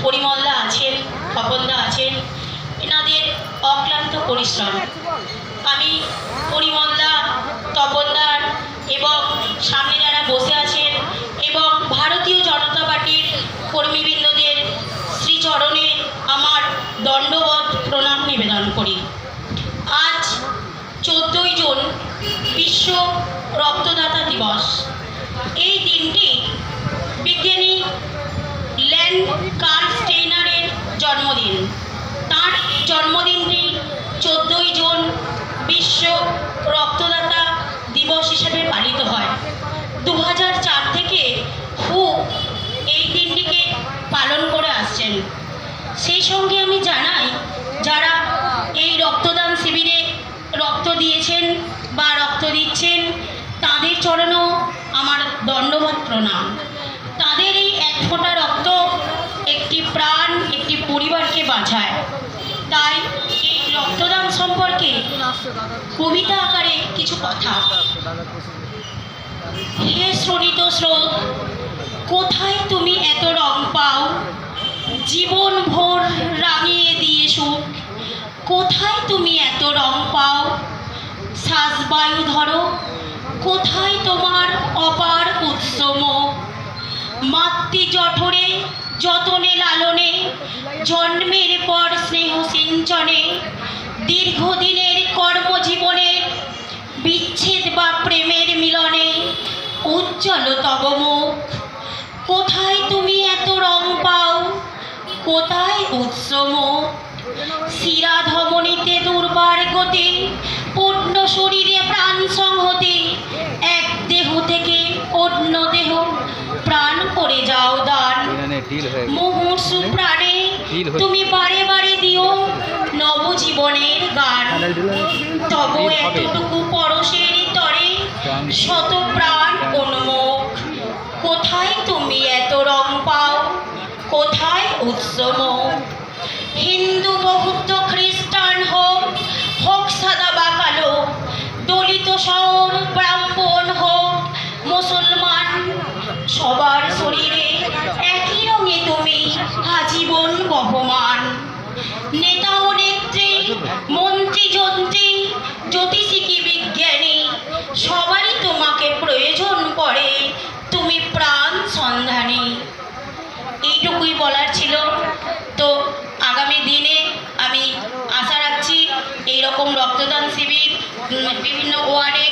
পরিমলদা আছেন, খপনদা আছেন, এনাদের অক্লান্ত পরিশ্রম। আমি পরিমলদা, তপনদার এবং সামনে যারা বসে আছেন এবং ভারতীয় জনতা পার্টির কর্মীবৃন্দদের শ্রীচরণে আমার দণ্ডবত প্রণাম নিবেদন করি। আজ 14ই জুন বিশ্ব রক্তদাতা দিবস। এই দিনটি বিজ্ঞানী ল্যান্ড কার্স্টেইনারের জন্মদিন। তার জন্মদিনটি 14ই জুন বিশ্ব রক্তদাতা দিবস হিসেবে পালিত হয়। 2004 থেকে হু এই দিনটিকে পালন করে আসছেন। সেই সঙ্গে আমি জানাই, যারা এই রক্তদান শিবিরে রক্ত দিয়েছেন বা রক্ত দিচ্ছেন, তাদের চরণেও আমার দণ্ডবত প্রণাম। তাদের এই এক ফোঁটা রক্ত একটি প্রাণ, একটি পরিবারকে বাঁচায়। তাই এই রক্তদান সম্পর্কে কবিতা আকারে কিছু কথা। হে শ্রোণিত স্রোত, কোথায় তুমি এত রং পাও, জীবন ভোর রাঙিয়ে দিয়ে সুখ, কোথায় তুমি এত রং পাও, শ্বাসবায়ু ধরো, কোথায় তোমার অপার উৎসম, মাতৃ জঠরে যতনে লালনে, জন্মের পর স্নেহ সিঞ্চনে, দীর্ঘদিনের কর্মজীবনে, বিচ্ছেদ বা প্রেমের মিলনে, উজ্জ্বল তব মুখ, কোথায় তুমি এত রং পাও, কোথায় উৎসম, শিরা ধমনীতে দুর্বার গতি, পূর্ণ শরীরে প্রাণ সংহতি, এক দেহ থেকে অন্য দেহ প্রাণ করে যাও দান, মুমূর্ষু প্রাণে তুমি বারে বারে দিও নবজীবনের গান, তব এতটুকু পরশের তরে শত প্রাণ উন্মুখ, কোথায় তুমি এত রং পাও, কোথায় উৎসম, হিন্দু বৌদ্ধ খ্রিস্টান হোক, হোক সাদা বা কালো, দলিত শহর ব্রাহ্মণ হোক মুসলমান, সবার শরীরে একই রঙে তুমি আজীবন বহমান, নেতা ও নেত্রী, মন্ত্রী যন্ত্রী, জ্যোতিষী কি বিজ্ঞানী, সবারই তোমাকে প্রয়োজন পড়ে, তুমি প্রাণ সন্ধানী। এইটুকুই বলার ছিল। তো আগামী দিনে আমি আশা রাখছি এইরকম রক্তদান শিবির বিভিন্ন ওয়ার্ডে